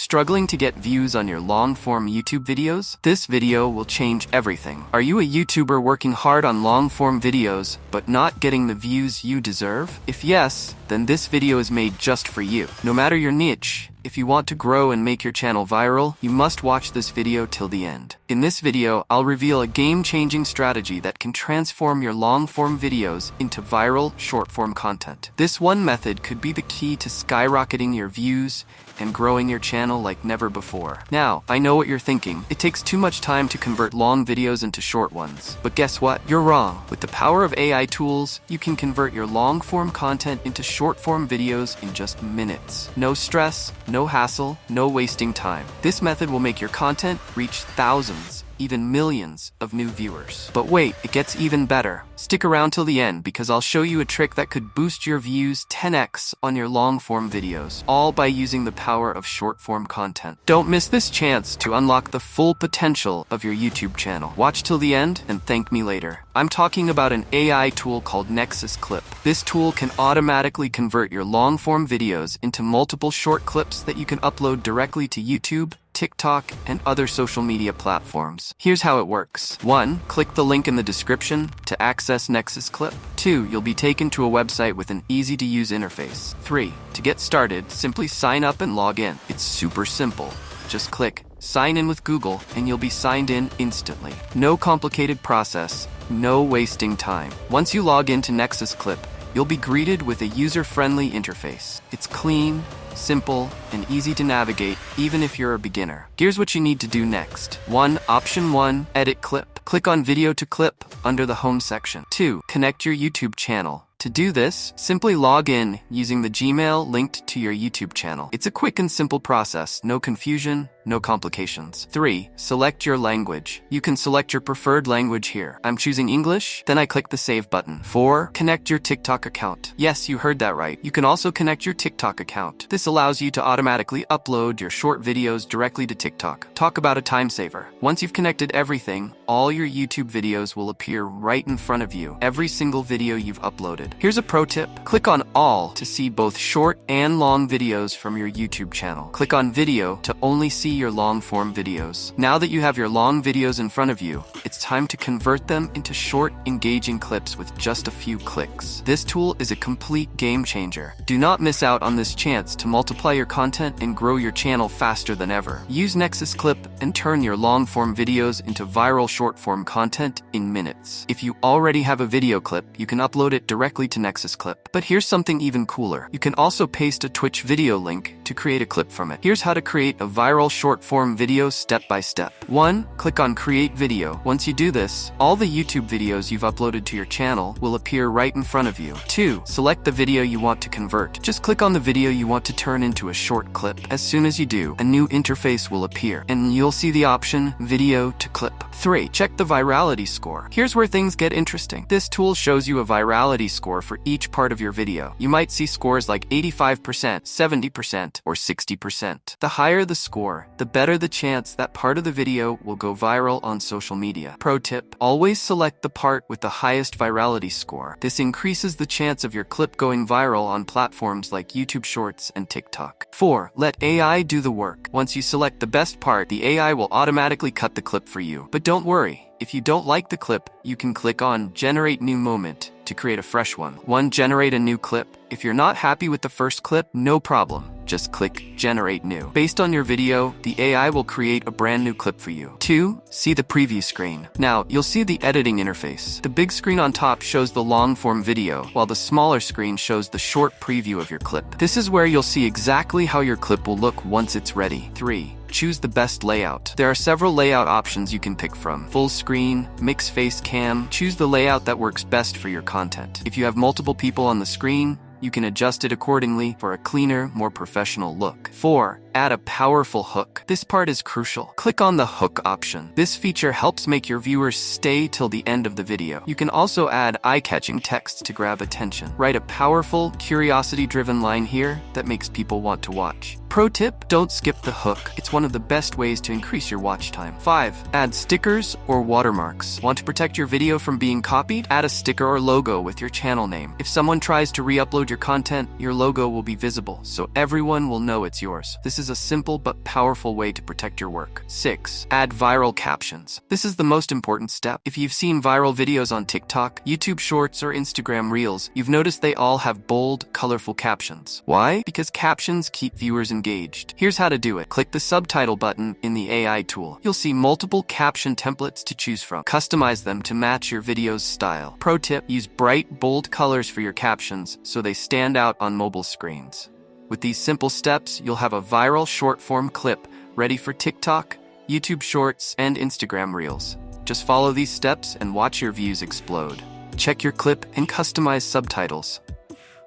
Struggling to get views on your long-form YouTube videos? This video will change everything. Are you a YouTuber working hard on long-form videos, but not getting the views you deserve? If yes, then this video is made just for you. No matter your niche, if you want to grow and make your channel viral, you must watch this video till the end. In this video, I'll reveal a game-changing strategy that can transform your long-form videos into viral, short-form content. This one method could be the key to skyrocketing your views and growing your channel like never before. Now, I know what you're thinking. It takes too much time to convert long videos into short ones. But guess what? You're wrong. With the power of AI tools, you can convert your long-form content into short-form videos in just minutes. No stress, no hassle, no wasting time. This method will make your content reach thousands, even millions of new viewers. But wait, it gets even better. Stick around till the end because I'll show you a trick that could boost your views 10x on your long-form videos, all by using the power of short-form content. Don't miss this chance to unlock the full potential of your YouTube channel. Watch till the end and thank me later. I'm talking about an AI tool called Nexus Clip. This tool can automatically convert your long-form videos into multiple short clips that you can upload directly to YouTube, TikTok, and other social media platforms. Here's how it works. 1. Click the link in the description to access Nexus Clip. 2. You'll be taken to a website with an easy-to-use interface. 3. To get started, simply sign up and log in. It's super simple. Just click Sign in with Google and you'll be signed in instantly. No complicated process, no wasting time. Once you log into Nexus Clip, you'll be greeted with a user-friendly interface. It's clean, simple, and easy to navigate, even if you're a beginner. Here's what you need to do next. 1. Option 1. Edit clip. Click on Video to Clip under the Home section. 2. Connect your YouTube channel. To do this, simply log in using the Gmail linked to your YouTube channel. It's a quick and simple process, no confusion, no complications. 3. Select your language. You can select your preferred language here. I'm choosing English, then I click the Save button. 4. Connect your TikTok account. Yes, you heard that right. You can also connect your TikTok account. This allows you to automatically upload your short videos directly to TikTok. Talk about a time saver. Once you've connected everything, all your YouTube videos will appear right in front of you. Every single video you've uploaded. Here's a pro tip. Click on All to see both short and long videos from your YouTube channel. Click on Video to only see your long-form videos. Now that you have your long videos in front of you, it's time to convert them into short, engaging clips with just a few clicks. This tool is a complete game changer. Do not miss out on this chance to multiply your content and grow your channel faster than ever. Use Nexus Clip and turn your long-form videos into viral short-form content in minutes. If you already have a video clip, you can upload it directly to Nexus Clip. But here's something even cooler. You can also paste a Twitch video link to create a clip from it. Here's how to create a viral short-form video step by step. 1. Click on Create Video. Once you do this, all the YouTube videos you've uploaded to your channel will appear right in front of you. 2. Select the video you want to convert. Just click on the video you want to turn into a short clip. As soon as you do, a new interface will appear, and you'll see the option Video to Clip. 3. Check the Virality Score. Here's where things get interesting. This tool shows you a virality score for each part of your video. You might see scores like 85%, 70%, or 60%. The higher the score, the better the chance that part of the video will go viral on social media. Pro tip: always select the part with the highest virality score. This increases the chance of your clip going viral on platforms like YouTube Shorts and TikTok. 4. Let AI do the work. Once you select the best part, the AI will automatically cut the clip for you. But don't worry. If you don't like the clip, you can click on Generate New Moment to create a fresh one. 1. Generate a new clip. If you're not happy with the first clip, no problem. Just click Generate New. Based on your video, the AI will create a brand new clip for you. 2. See the preview screen. Now, you'll see the editing interface. The big screen on top shows the long-form video, while the smaller screen shows the short preview of your clip. This is where you'll see exactly how your clip will look once it's ready. 3. Choose the best layout. There are several layout options you can pick from. Full screen, mix face cam. Choose the layout that works best for your content. If you have multiple people on the screen, you can adjust it accordingly for a cleaner, more professional look. 4. Add a powerful hook. This part is crucial. Click on the hook option. This feature helps make your viewers stay till the end of the video. You can also add eye-catching text to grab attention. Write a powerful, curiosity-driven line here that makes people want to watch. Pro tip: don't skip the hook. It's one of the best ways to increase your watch time. 5. Add stickers or watermarks. Want to protect your video from being copied? Add a sticker or logo with your channel name. If someone tries to re-upload your content, your logo will be visible, so everyone will know it's yours. This is is a simple but powerful way to protect your work. 6. Add viral captions. This is the most important step. If you've seen viral videos on TikTok, YouTube Shorts, or Instagram Reels, you've noticed they all have bold, colorful captions. Why? Because captions keep viewers engaged. Here's how to do it. Click the subtitle button in the AI tool. You'll see multiple caption templates to choose from. Customize them to match your video's style. Pro tip: use bright, bold colors for your captions so they stand out on mobile screens. With these simple steps, you'll have a viral short-form clip ready for TikTok, YouTube Shorts, and Instagram Reels. Just follow these steps and watch your views explode. Check your clip and customize subtitles.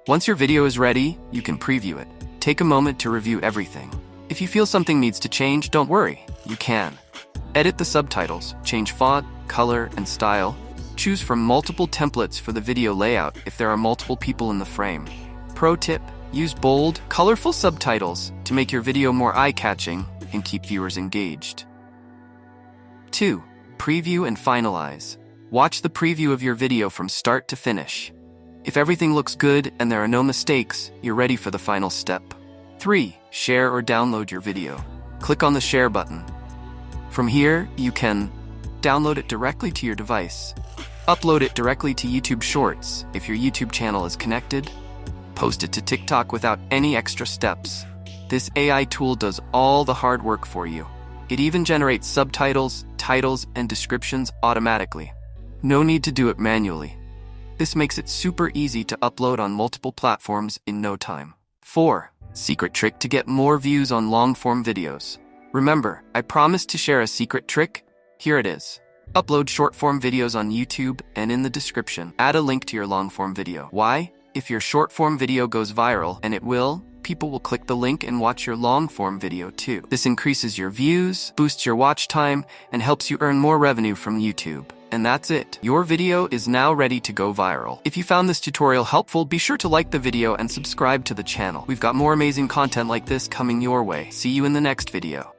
Once your video is ready, you can preview it. Take a moment to review everything. If you feel something needs to change, don't worry, you can. Edit the subtitles, change font, color, and style. Choose from multiple templates for the video layout if there are multiple people in the frame. Pro tip: use bold, colorful subtitles to make your video more eye-catching and keep viewers engaged. 2. Preview and finalize. Watch the preview of your video from start to finish. If everything looks good and there are no mistakes, you're ready for the final step. 3. Share or download your video. Click on the share button. From here, you can download it directly to your device, upload it directly to YouTube Shorts if your YouTube channel is connected, post it to TikTok without any extra steps. This AI tool does all the hard work for you. It even generates subtitles, titles, and descriptions automatically. No need to do it manually. This makes it super easy to upload on multiple platforms in no time. 4. Secret trick to get more views on long-form videos. Remember, I promised to share a secret trick. Here it is. Upload short-form videos on YouTube, and in the description, add a link to your long-form video. Why? If your short-form video goes viral, and it will, people will click the link and watch your long-form video too. This increases your views, boosts your watch time, and helps you earn more revenue from YouTube. And that's it. Your video is now ready to go viral. If you found this tutorial helpful, be sure to like the video and subscribe to the channel. We've got more amazing content like this coming your way. See you in the next video.